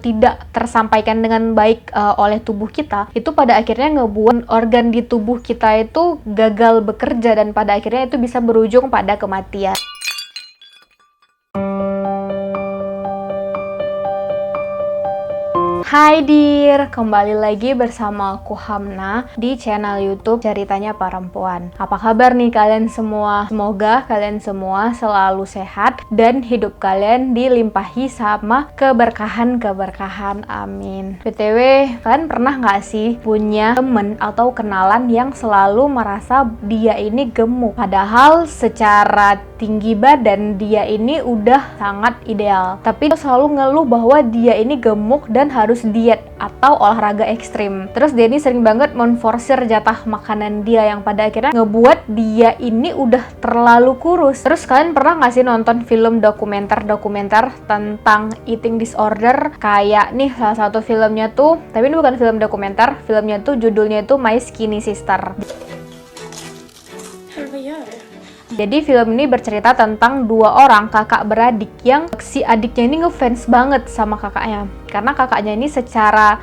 tidak tersampaikan dengan baik oleh tubuh kita, itu pada akhirnya ngebuat organ di tubuh kita itu gagal bekerja dan pada akhirnya itu bisa berujung pada kematian. Hai dear, kembali lagi bersama aku Hamna di channel YouTube Ceritanya Perempuan. Apa kabar nih kalian semua? Semoga kalian semua selalu sehat dan hidup kalian dilimpahi sama keberkahan-keberkahan. Amin. BTW, kalian pernah nggak sih punya temen atau kenalan yang selalu merasa dia ini gemuk? Padahal secara tinggi badan dia ini udah sangat ideal. Tapi dia selalu ngeluh bahwa dia ini gemuk dan harus diet atau olahraga ekstrim. Terus dia ini sering banget menforsir jatah makanan dia yang pada akhirnya ngebuat dia ini udah terlalu kurus. Terus kalian pernah nggak sih nonton film dokumenter tentang eating disorder? Kayak nih salah satu filmnya tuh, tapi ini bukan film dokumenter, filmnya tuh judulnya itu My Skinny Sister. Jadi film ini bercerita tentang dua orang kakak beradik yang si adiknya ini ngefans banget sama kakaknya. Karena kakaknya ini secara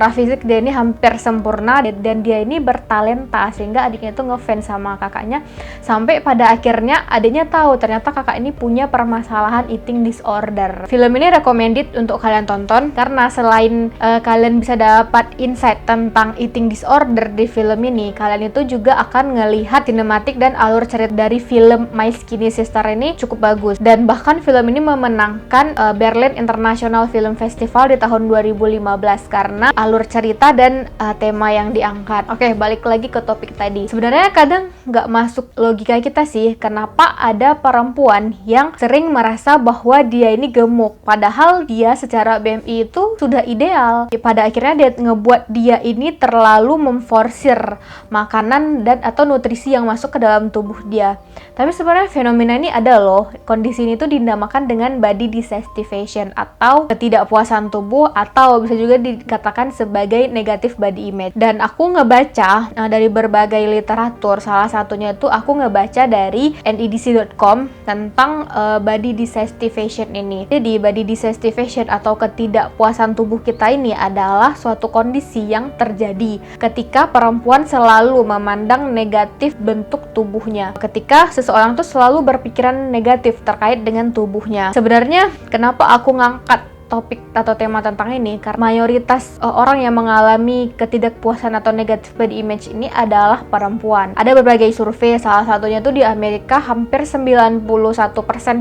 fisik dia ini hampir sempurna dan dia ini bertalenta sehingga adiknya itu ngefans sama kakaknya. Sampai pada akhirnya adiknya tahu ternyata kakak ini punya permasalahan eating disorder. Film ini recommended untuk kalian tonton karena selain kalian bisa dapat insight tentang eating disorder di film ini, kalian itu juga akan ngelihat sinematik dan alur cerita dari film My Skinny Sister ini cukup bagus. Dan bahkan film ini memenangkan Berlin International Film Festival di tahun 2015 karena alur cerita dan tema yang diangkat. Oke, balik lagi ke topik tadi. Sebenarnya kadang nggak masuk logika kita sih, kenapa ada perempuan yang sering merasa bahwa dia ini gemuk, padahal dia secara BMI itu sudah ideal. Pada akhirnya dia ngebuat dia ini terlalu memforsir makanan dan atau nutrisi yang masuk ke dalam tubuh dia. Tapi sebenarnya fenomena ini ada loh. Kondisi ini tuh dinamakan dengan body dissatiation atau ketidakpuasan tubuh, atau bisa juga dikatakan sebagai negative body image. Dan aku ngebaca dari berbagai literatur, salah satunya itu aku ngebaca dari nedc.com tentang body dissatiation ini. Jadi body dissatiation atau ketidakpuasan tubuh kita ini adalah suatu kondisi yang terjadi ketika perempuan selalu memandang negatif bentuk tubuhnya. Ketika seseorang tuh selalu berpikiran negatif terkait dengan tubuhnya. Sebenarnya kenapa aku ngangkat topik atau tema tentang ini karena mayoritas orang yang mengalami ketidakpuasan atau negative body image ini adalah perempuan. Ada berbagai survei, salah satunya tuh di Amerika hampir 91%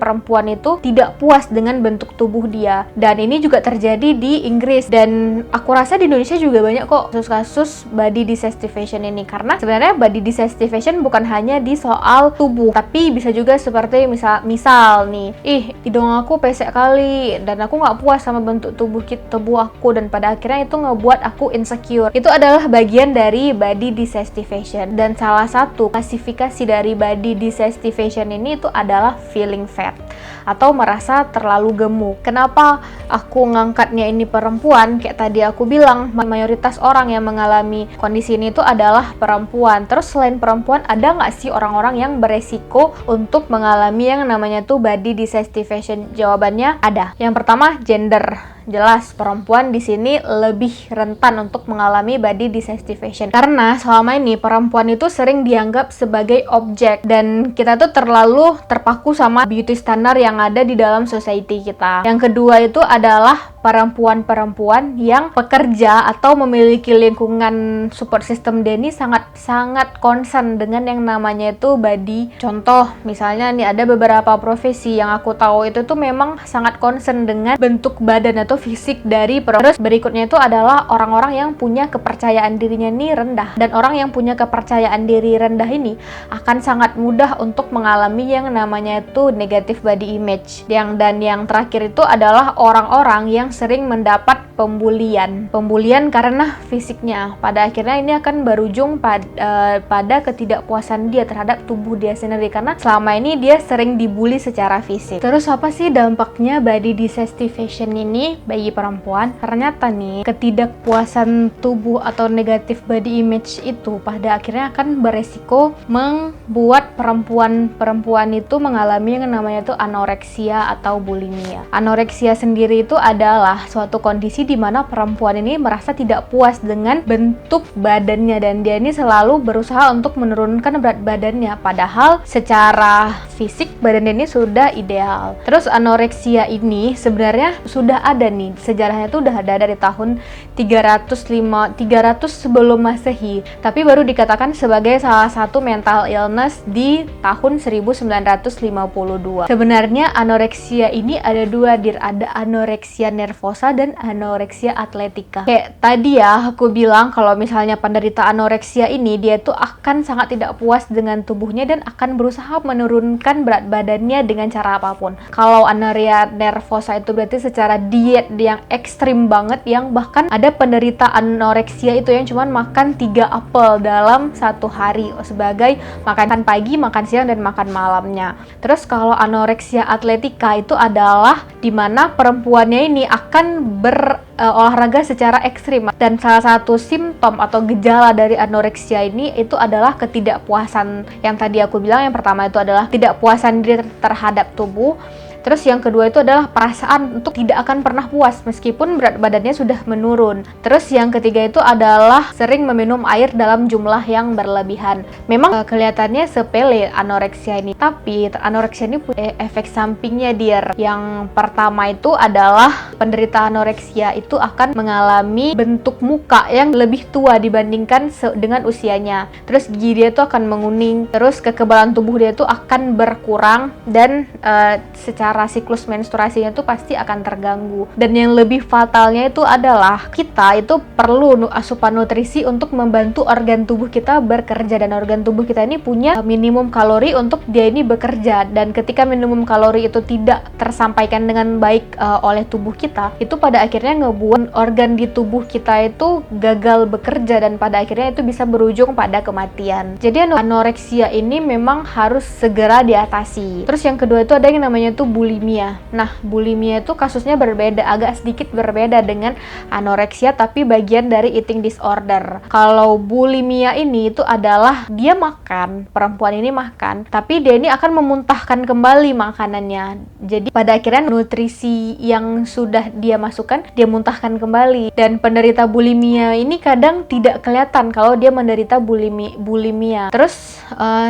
perempuan itu tidak puas dengan bentuk tubuh dia. Dan ini juga terjadi di Inggris dan aku rasa di Indonesia juga banyak kok kasus-kasus body dissatiation ini, karena sebenarnya body dissatiation bukan hanya di soal tubuh, tapi bisa juga seperti misal nih, hidung aku pesek kali dan aku nggak puas sama bentuk tubuh aku dan pada akhirnya itu ngebuat aku insecure. Itu adalah bagian dari body dissatiation. Dan salah satu klasifikasi dari body dissatiation ini itu adalah feeling fat atau merasa terlalu gemuk. Kenapa aku ngangkatnya ini perempuan? Kayak tadi aku bilang, mayoritas orang yang mengalami kondisi ini itu adalah perempuan. Terus selain perempuan, ada nggak sih orang-orang yang beresiko untuk mengalami yang namanya tuh body dissatiation? Jawabannya ada. Yang pertama, gender. Jelas perempuan di sini lebih rentan untuk mengalami body dissatiation karena selama ini perempuan itu sering dianggap sebagai objek dan kita tuh terlalu terpaku sama beauty standar yang ada di dalam society kita. Yang kedua itu adalah perempuan-perempuan yang pekerja atau memiliki lingkungan support system dia ini sangat concern dengan yang namanya itu body. Contoh misalnya nih, ada beberapa profesi yang aku tahu itu tuh memang sangat concern dengan bentuk badan atau fisik dari perempuan. Terus berikutnya itu adalah orang-orang yang punya kepercayaan dirinya ini rendah, dan orang yang punya kepercayaan diri rendah ini akan sangat mudah untuk mengalami yang namanya itu negative body image. Dan yang terakhir itu adalah orang-orang yang sering mendapat pembulian karena fisiknya. Pada akhirnya ini akan berujung pada ketidakpuasan dia terhadap tubuh dia sendiri karena selama ini dia sering dibully secara fisik. Terus apa sih dampaknya body dissatiation ini? bagi perempuan, ternyata nih ketidakpuasan tubuh atau negatif body image itu pada akhirnya akan beresiko membuat perempuan itu mengalami yang namanya tuh anoreksia atau bulimia. Anoreksia sendiri itu adalah suatu kondisi di mana perempuan ini merasa tidak puas dengan bentuk badannya dan dia ini selalu berusaha untuk menurunkan berat badannya, padahal secara fisik badannya ini sudah ideal. Terus anoreksia ini sebenarnya sudah ada nih, sejarahnya itu udah ada dari tahun 300 sebelum Masehi, tapi baru dikatakan sebagai salah satu mental illness di tahun 1952. Sebenarnya anoreksia ini ada dua, ada anoreksia nervosa dan anoreksia atletica. Kayak tadi ya aku bilang kalau misalnya penderita anoreksia ini dia tuh akan sangat tidak puas dengan tubuhnya dan akan berusaha menurunkan berat badannya dengan cara apapun. Kalau anoreksia nervosa itu berarti secara diet yang ekstrim banget, yang bahkan ada penderita anoreksia itu yang cuman makan 3 apel dalam satu hari sebagai makan pagi, makan siang, dan makan malamnya. Terus kalau anoreksia atletica itu adalah dimana perempuannya ini akan berolahraga secara ekstrim, dan salah satu simptom atau gejala dari anoreksia ini itu adalah ketidakpuasan. Yang tadi aku bilang, yang pertama itu adalah ketidakpuasan diri terhadap tubuh. Terus yang kedua itu adalah perasaan untuk tidak akan pernah puas meskipun berat badannya sudah menurun. Terus yang ketiga itu adalah sering meminum air dalam jumlah yang berlebihan. Memang kelihatannya sepele anoreksia ini, tapi anoreksia ini punya efek sampingnya, dear. Yang pertama itu adalah penderita anoreksia itu akan mengalami bentuk muka yang lebih tua dibandingkan dengan usianya. Terus gigi dia itu akan menguning, terus kekebalan tubuh dia itu akan berkurang, dan secara siklus menstruasinya itu pasti akan terganggu. Dan yang lebih fatalnya itu adalah kita itu perlu asupan nutrisi untuk membantu organ tubuh kita bekerja, dan organ tubuh kita ini punya minimum kalori untuk dia ini bekerja, dan ketika minimum kalori itu tidak tersampaikan dengan baik oleh tubuh kita, itu pada akhirnya ngebuat organ di tubuh kita itu gagal bekerja, dan pada akhirnya itu bisa berujung pada kematian. Jadi anoreksia ini memang harus segera diatasi. Terus yang kedua itu ada yang namanya tuh bulimia. Nah, bulimia itu kasusnya berbeda, agak sedikit berbeda dengan anoreksia, tapi bagian dari eating disorder. Kalau bulimia ini itu adalah dia makan, perempuan ini makan, tapi dia ini akan memuntahkan kembali makanannya. Jadi pada akhirnya nutrisi yang sudah dia masukkan, dia muntahkan kembali. Dan penderita bulimia ini kadang tidak kelihatan kalau dia menderita bulimia. Terus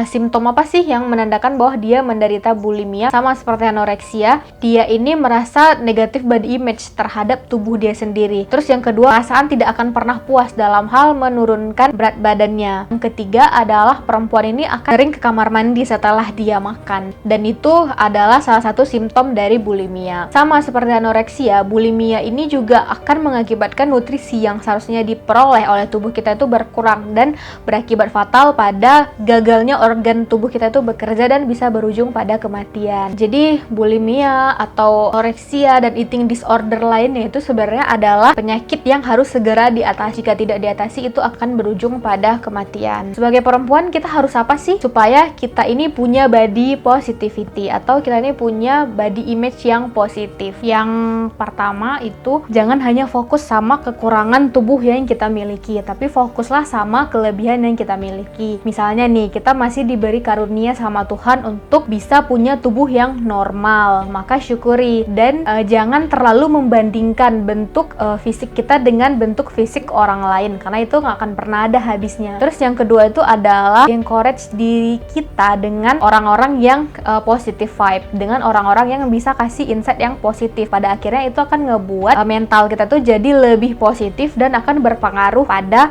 simptom apa sih yang menandakan bahwa dia menderita bulimia? Sama seperti anoreksia, dia ini merasa negatif body image terhadap tubuh dia sendiri. Terus yang kedua, perasaan tidak akan pernah puas dalam hal menurunkan berat badannya. Yang ketiga adalah perempuan ini akan sering ke kamar mandi setelah dia makan, dan itu adalah salah satu simptom dari bulimia. Sama seperti anoreksia, bulimia ini juga akan mengakibatkan nutrisi yang seharusnya diperoleh oleh tubuh kita itu berkurang dan berakibat fatal pada gagalnya organ tubuh kita itu bekerja dan bisa berujung pada kematian. Jadi bulimia atau anoreksia dan eating disorder lainnya itu sebenarnya adalah penyakit yang harus segera diatasi. Jika tidak diatasi itu akan berujung pada kematian. Sebagai perempuan kita harus apa sih supaya kita ini punya body positivity atau kita ini punya body image yang positif? Yang pertama itu jangan hanya fokus sama kekurangan tubuh yang kita miliki, tapi fokuslah sama kelebihan yang kita miliki. Misalnya nih, kita masih diberi karunia sama Tuhan untuk bisa punya tubuh yang normal, maka syukuri. Dan jangan terlalu membandingkan bentuk fisik kita dengan bentuk fisik orang lain, karena itu nggak akan pernah ada habisnya. Terus yang kedua itu adalah encourage diri kita dengan orang-orang yang positive vibe, dengan orang-orang yang bisa kasih insight yang positif. Pada akhirnya itu akan ngebuat mental kita tuh jadi lebih positif dan akan berpengaruh pada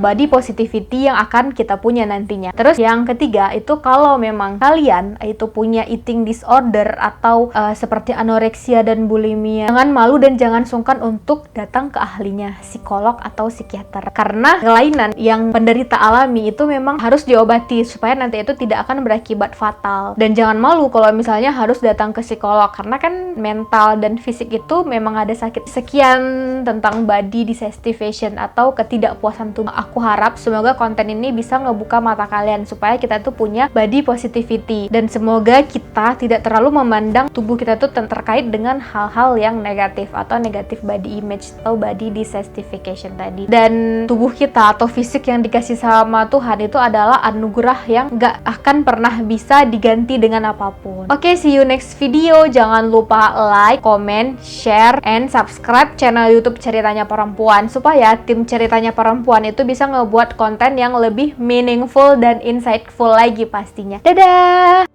body positivity yang akan kita punya nantinya. Terus yang ketiga itu kalau memang kalian itu punya eating disorder atau seperti anoreksia dan bulimia, jangan malu dan jangan sungkan untuk datang ke ahlinya, psikolog atau psikiater, karena kelainan yang penderita alami itu memang harus diobati supaya nanti itu tidak akan berakibat fatal. Dan jangan malu kalau misalnya harus datang ke psikolog, karena kan mental dan fisik itu memang ada sakit. Sekian tentang body dissatisfaction atau ketidakpuasan tubuh. Aku harap semoga konten ini bisa ngebuka mata kalian supaya kita tuh punya body positivity, dan semoga kita tidak terlalu memandang tubuh kita tuh terkait dengan hal-hal yang negatif atau negatif body image atau body desensitization tadi. Dan tubuh kita atau fisik yang dikasih sama Tuhan itu adalah anugerah yang gak akan pernah bisa diganti dengan apapun. Oke, see you next video. Jangan lupa like, comment, share, and subscribe channel YouTube Ceritanya Perempuan supaya tim Ceritanya Perempuan itu bisa ngebuat konten yang lebih meaningful dan insightful lagi pastinya. Dadah!